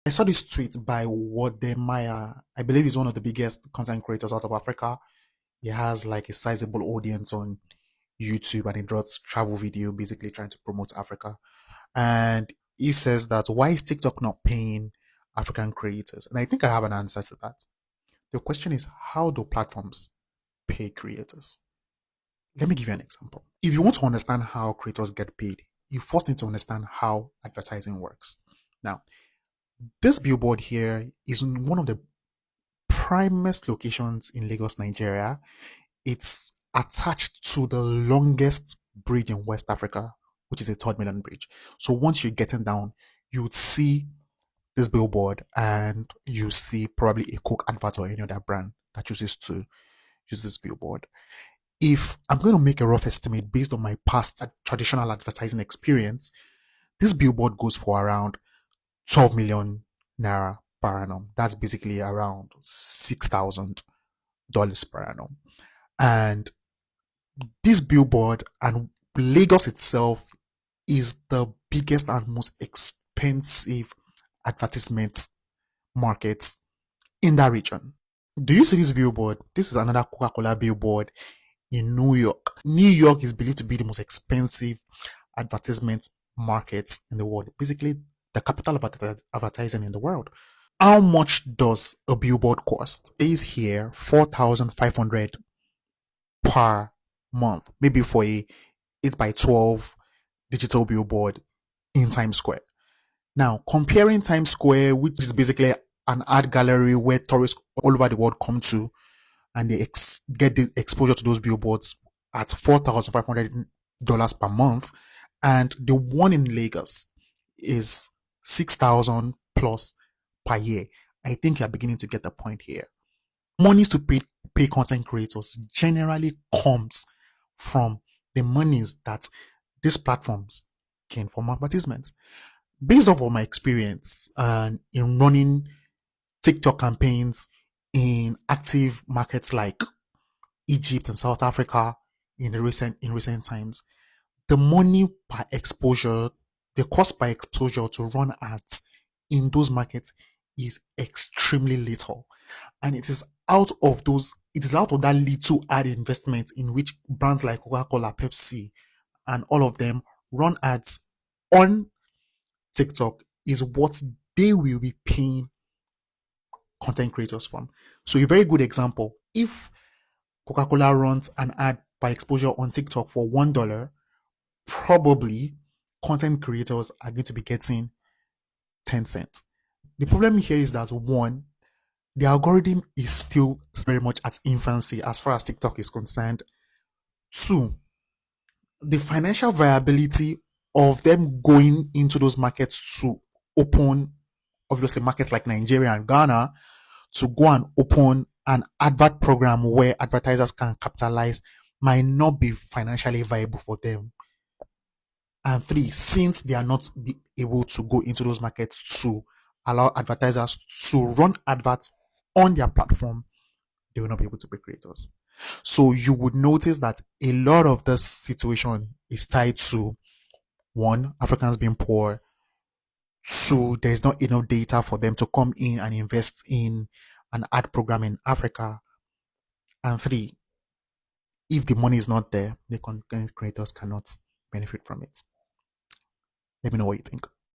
I saw this tweet by Wode Maya. I believe he's one of the biggest content creators out of Africa. He has like a sizable audience on YouTube and he draws travel video, basically trying to promote Africa. And he says that why is TikTok not paying African creators? And I think I have an answer to that. The question is, how do platforms pay creators? Let me give you an example. If you want to understand how creators get paid, you first need to understand how advertising works. Now, this billboard here is in one of the primest locations in Lagos, Nigeria. It's attached to the longest bridge in West Africa, which is a Third Mainland Bridge. So once you're getting down, you would see this billboard and you see probably a Coke advert or any other brand that chooses to use this billboard. If I'm going to make a rough estimate based on my past traditional advertising experience, this billboard goes for around 12 million naira per annum. That's basically around $6,000 per annum. And this billboard and Lagos itself is the biggest and most expensive advertisement market in that region. Do you see this billboard? This is another Coca-Cola billboard in New York. New York is believed to be the most expensive advertisement market in the world. Basically, the capital of advertising in the world. How much does a billboard cost? Is here 4,500 per month, maybe for a 8 by 12 digital billboard in Times Square. Now, comparing Times Square, which is basically an art gallery where tourists all over the world come to and they get the exposure to those billboards at $4,500 per month, and the one in Lagos is 6,000 plus per year. I think you're beginning to get the point here. Monies to pay content creators generally comes from the monies that these platforms gain from advertisements. Based off of my experience and in running TikTok campaigns in active markets like Egypt and South Africa in recent times, the money per exposure, the cost per exposure to run ads in those markets is extremely little. And it is out of that little ad investment in which brands like Coca-Cola, Pepsi, and all of them run ads on TikTok is what they will be paying content creators from. So a very good example, if Coca-Cola runs an ad by exposure on TikTok for $1, probably content creators are going to be getting 10 cents. The problem here is that one, the algorithm is still very much at infancy as far as TikTok is concerned. Two, the financial viability of them going into those markets to open, obviously markets like Nigeria and Ghana, to go and open an advert program where advertisers can capitalize might not be financially viable for them. And three, since they are not be able to go into those markets to allow advertisers to run adverts on their platform, they will not be able to pay creators. So you would notice that a lot of this situation is tied to one, Africans being poor, two, there is not enough data for them to come in and invest in an ad program in Africa, and three, if the money is not there, the content creators cannot benefit from it. Let me know what you think.